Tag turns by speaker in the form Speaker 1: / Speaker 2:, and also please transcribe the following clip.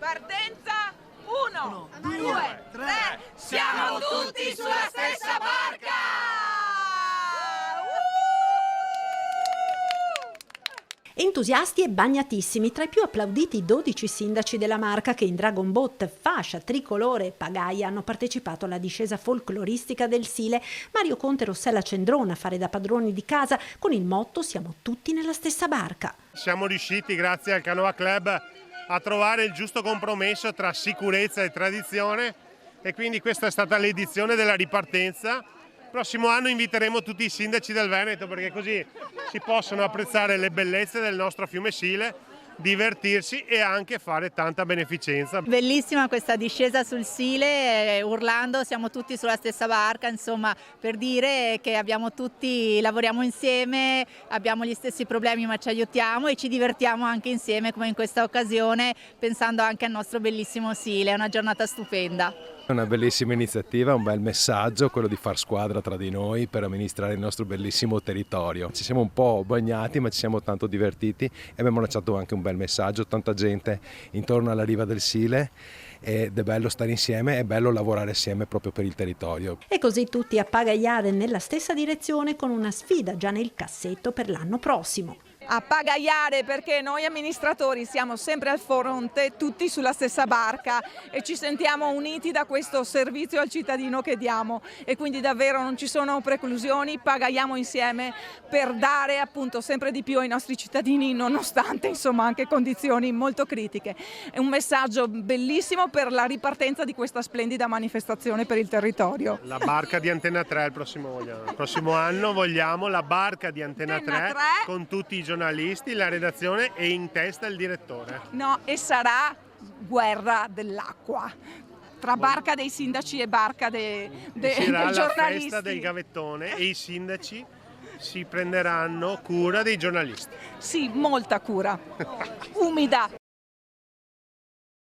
Speaker 1: Partenza, 1, 2, 3, siamo tutti sulla stessa barca!
Speaker 2: Entusiasti e bagnatissimi, tra i più applauditi i 12 sindaci della Marca che in Dragon Boat, fascia tricolore e pagaia hanno partecipato alla discesa folcloristica del Sile. Mario Conte e Rossella Cendrona a fare da padroni di casa con il motto "Siamo tutti nella stessa barca".
Speaker 3: Siamo riusciti, grazie al Canoa Club, a trovare il giusto compromesso tra sicurezza e tradizione, e quindi questa è stata l'edizione della ripartenza. Prossimo anno inviteremo tutti i sindaci del Veneto, perché così si possono apprezzare le bellezze del nostro fiume Sile, divertirsi e anche fare tanta beneficenza.
Speaker 4: Bellissima questa discesa sul Sile, urlando "siamo tutti sulla stessa barca", insomma, per dire che lavoriamo insieme, abbiamo gli stessi problemi ma ci aiutiamo e ci divertiamo anche insieme, come in questa occasione, pensando anche al nostro bellissimo Sile. È una giornata stupenda.
Speaker 5: È una bellissima iniziativa, un bel messaggio, quello di far squadra tra di noi per amministrare il nostro bellissimo territorio. Ci siamo un po' bagnati, ma ci siamo tanto divertiti e abbiamo lanciato anche un bel messaggio, tanta gente intorno alla riva del Sile, ed è bello stare insieme, è bello lavorare assieme proprio per il territorio.
Speaker 2: E così tutti a pagaiare nella stessa direzione, con una sfida già nel cassetto per l'anno prossimo.
Speaker 1: A pagaiare, perché noi amministratori siamo sempre al fronte, tutti sulla stessa barca, e ci sentiamo uniti da questo servizio al cittadino che diamo, e quindi davvero non ci sono preclusioni, pagaiamo insieme per dare appunto sempre di più ai nostri cittadini, nonostante insomma anche condizioni molto critiche. È un messaggio bellissimo per la ripartenza di questa splendida manifestazione per il territorio.
Speaker 3: La barca di Antenna 3 il prossimo anno vogliamo la barca di Antenna 3 con tutti i giornalisti, la redazione e in testa il direttore.
Speaker 1: No, e sarà guerra dell'acqua tra barca dei sindaci e barca dei giornalisti.
Speaker 3: La festa del gavettone e i sindaci si prenderanno cura dei giornalisti.
Speaker 1: Sì, molta cura, umida.